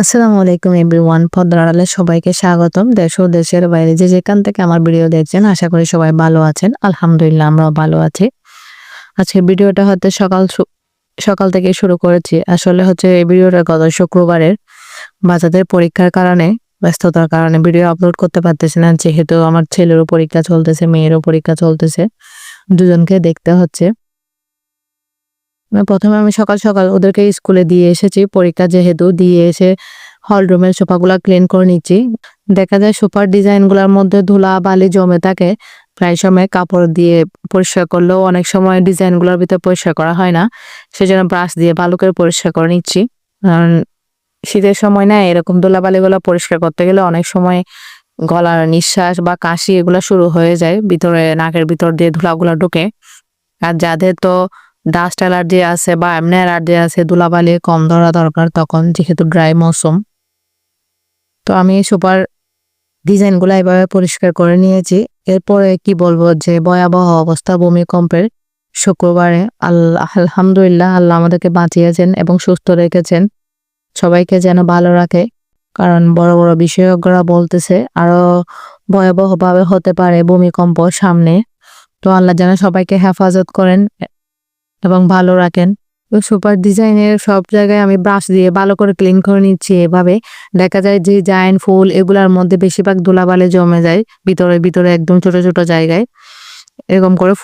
আসসালামু আলাইকুম এভরিওয়ান। পর্দার আড়ালে সবাইকে স্বাগতম। দেশ ও দেশের বাইরে যে যেখান থেকে আমার ভিডিও দেখছেন, আশা করি সবাই ভালো আছেন। আলহামদুলিল্লাহ আমরাও ভালো আছি। আজকে ভিডিওটা হয়তো সকাল থেকে শুরু করেছি। আসলে হচ্ছে এই ভিডিওটা গত শুক্রবারের বাচ্চাদের পরীক্ষার কারণে, ব্যস্ততার কারণে ভিডিও আপলোড করতে পারতেছি না। যেহেতু আমার ছেলেরও পরীক্ষা চলতেছে, মেয়েরও পরীক্ষা চলতেছে, দুজনকে দেখতে হচ্ছে। প্রথমে আমি সকাল সকাল ওদেরকে স্কুলে দিয়ে এসেছি, পরীক্ষা যেহেতু দিয়ে এসে হল রুমের সোফাগুলা ক্লিন করে নিচ্ছি। দেখা যায় সোফার ডিজাইনগুলোর মধ্যে ধুলা বালি জমে থাকে, প্রায় সময় কাপড় দিয়ে পরিষ্কার করলেও অনেক সময় ডিজাইনগুলোর ভিতরে পরিষ্কার করা হয় না, সেজন্য ব্রাশ দিয়ে ভালো করে পরিষ্কার করে নিচ্ছি। কারণ শীতের সময় না এরকম ধুলাবালিগুলো পরিষ্কার করতে গেলে অনেক সময় গলার নিঃশ্বাস বা কাশি এগুলো শুরু হয়ে যায়, ভিতরে নাকের ভিতর দিয়ে ধুলাগুলো ঢুকে। আর যাদের তো ডাস্ট অ্যালার্জি আছে বা এমনি অ্যালার্জি আছে, ধুলাবালি কম ধরা দরকার তখন, যেহেতু ড্রাই মৌসুম। তো আমি সুপার ডিজাইনগুলো এভাবে পরিষ্কার করে নিয়েছি। এরপরে কি বলবো যে ভয়াবহ অবস্থা ভূমিকম্পের। শুক্রবারে আলহামদুলিল্লাহ আল্লাহ আমাদেরকে বাঁচিয়েছেন এবং সুস্থ রেখেছেন, সবাইকে যেন ভালো রাখে। কারণ বড় বড় বিশেষজ্ঞরা বলতেছে আরো ভয়াবহভাবে হতে পারে ভূমিকম্প সামনে। তো আল্লাহ যেন সবাইকে হেফাজত করেন এবং ভালো রাখেন। সুপার ডিজাইনের সব জায়গায় আমি ব্রাশ দিয়ে ভালো করে ক্লিন করে নিচ্ছি। এভাবে দেখা যায় যে জায়ান্ট ফুল এগুলার মধ্যে বেশিরভাগ ধুলাবালি জমে যায় ভিতরে ভিতরে, একদম ছোট ছোট জায়গায়। এরকম করে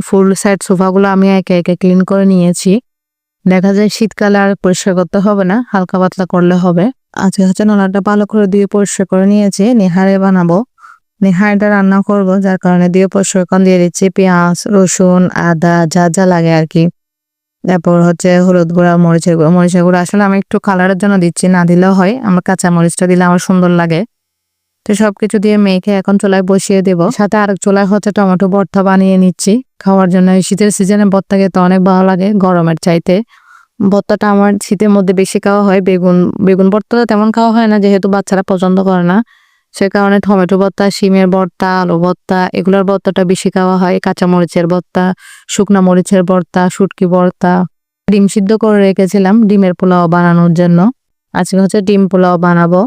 ফুল সেট সোফাগুলো আমি একে একে ক্লিন করে নিয়েছি। দেখা যায় শীতকালে আর পরিষ্কার করতে হবে না, হালকা পাতলা করলে হবে। আজকে হচ্ছে নোনাটা ভালো করে দিয়ে পরিষ্কার করে নিয়েছি। নেহারে বানাবো, নেহারিটা রান্না করব, যার কারণে দিয়ে পরিষ্কার দিয়ে দিচ্ছি পেঁয়াজ রসুন আদা যা যা লাগে আর কি। তারপর হচ্ছে হলুদ গুঁড়া মরিচের গুঁড়া আসলে আমি একটু কালারের জন্য দিচ্ছি, না দিলেও হয়, আমার কাঁচা মরিচটা দিলে আমার সুন্দর লাগে। তো সবকিছু দিয়ে মেখে এখন চুলায় বসিয়ে দেব। সাথে আরেক চুলায় হচ্ছে টমেটো ভর্তা বানিয়ে নিচ্ছি খাওয়ার জন্য। শীতের সিজনে ভর্তা খেতে অনেক ভালো লাগে গরমের চাইতে। ভর্তাটা আমার শীতের মধ্যে বেশি খাওয়া হয়। বেগুন ভর্তাটা তেমন খাওয়া হয় না, যেহেতু বাচ্চারা পছন্দ করে না, সে কারণে টমেটো ভর্তা, শিমের ভর্তা, আলু ভর্তা এগুলোর ভর্তাটা বেশি খাওয়া হয়। কাঁচা মরিচের ভর্তা, শুকনা মরিচের ভর্তা, শুটকি ভর্তা। ডিম সিদ্ধ করে রেখেছিলাম ডিমের পোলাও বানানোর জন্য। আজকে হচ্ছে ডিম পোলাও বানাবো।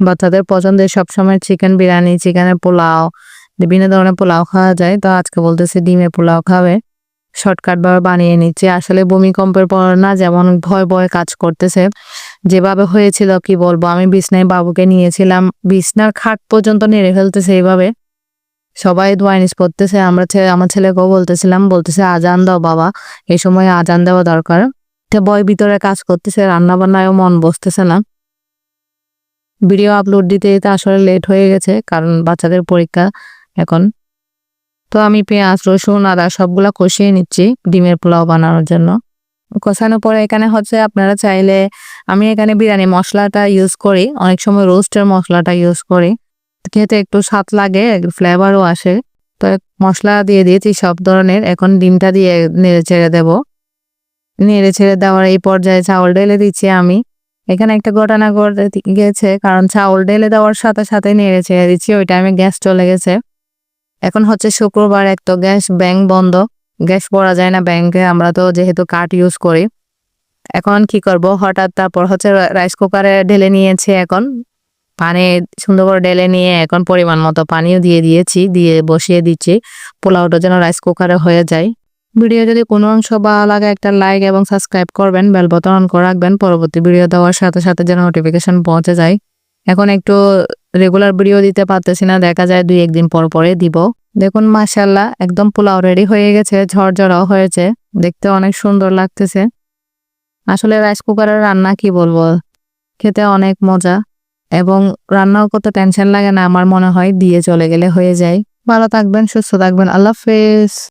বাচ্চাদের পছন্দের সবসময় চিকেন বিরিয়ানি, চিকেনের পোলাও, বিভিন্ন ধরনের পোলাও খাওয়া যায়, তো আজকে বলতেছে ডিমের পোলাও খাবে। শর্টকাট ভাবে বানিয়ে নিচ্ছি। আসলে ভূমিকম্পের পর না যেমন ভয় ভয় কাজ করতেছে, যেভাবে হয়েছিল কি বলবো। আমি বিছনায় বাবুকে নিয়েছিলাম, বিছনার খাট পর্যন্ত নেড়ে ফেলতেছে এইভাবে। সবাই দোয়া নিজ পড়তেছে। আমার ছেলেকেও বলতেছে আজান দাও বাবা, এই সময় আজান দেওয়া দরকার। ভয় ভিতরে কাজ করতেছে, রান্না বান্নায়ও মন বসতেছে না। ভিডিও আপলোড দিতে দিতে আসলে লেট হয়ে গেছে, কারণ বাচ্চাদের পরীক্ষা এখন। তো আমি পেঁয়াজ রসুন আদা সবগুলা কষিয়ে নিচ্ছি ডিমের পোলাও বানানোর জন্য। কষানোর পরে এখানে হচ্ছে আপনারা চাইলে, আমি এখানে বিরিয়ানি মশলাটা ইউজ করি, অনেক সময় রোস্টের মশলাটা ইউজ করি, খেতে একটু স্বাদ লাগে, ফ্লেভারও আসে। তো মশলা দিয়ে দিয়েছি সব ধরনের। এখন ডিমটা দিয়ে নেড়ে ছেড়ে দেবো। নেড়ে ছেড়ে দেওয়ার এই পর্যায়ে চাউল ঢেলে দিচ্ছি আমি। এখানে একটা ঘটনা ঘটে গেছে, কারণ চাউল ঢেলে দেওয়ার সাথে সাথে নেড়ে ছেড়ে দিচ্ছি, ওই টাইমে গ্যাস চলে গেছে। এখন হচ্ছে শুক্রবার, এক তো ব্যাংক বন্ধ, গ্যাস পড়া যায় না ব্যাংকে, আমরা তো যেহেতু কার্ড ইউজ করি। এখন কি করব হঠাৎ, তারপর হচ্ছে রাইস কুকারে ঢেলে নিয়েছি। এখন পানি সুন্দর করে ঢেলে নিয়ে এখন পরিমাণ মতো পানিও দিয়ে দিয়েছি, দিয়ে বসিয়ে দিচ্ছি। পোলাওটা যেন রাইস কুকারে হয়ে যায়। ভিডিও যদি কোনো অংশ ভালো লাগে একটা লাইক এবং সাবস্ক্রাইব করবেন, বেল বাটন অন করে রাখবেন, পরবর্তী ভিডিও দেওয়ার সাথে সাথে যেন নোটিফিকেশন পৌঁছে যায়। এখন একটু রেগুলার ভিডিও দিতে পারতেছি না, দেখা যায় 2-1 দিন পর পরে দিব। দেখুন মাশাআল্লাহ একদম পোলাও রেডি হয়ে গেছে, ঝরঝরাও হয়েছে, দেখতে অনেক সুন্দর লাগতেছে। আসলে রাইস কুকারের রান্না কি বলবো, খেতে অনেক মজা এবং রান্নাও কত টেনশন লাগে না, আমার মনে হয় দিয়ে চলে গেলে হয়ে যায়। ভালো থাকবেন, সুস্থ থাকবেন, আল্লাহ হাফেজ।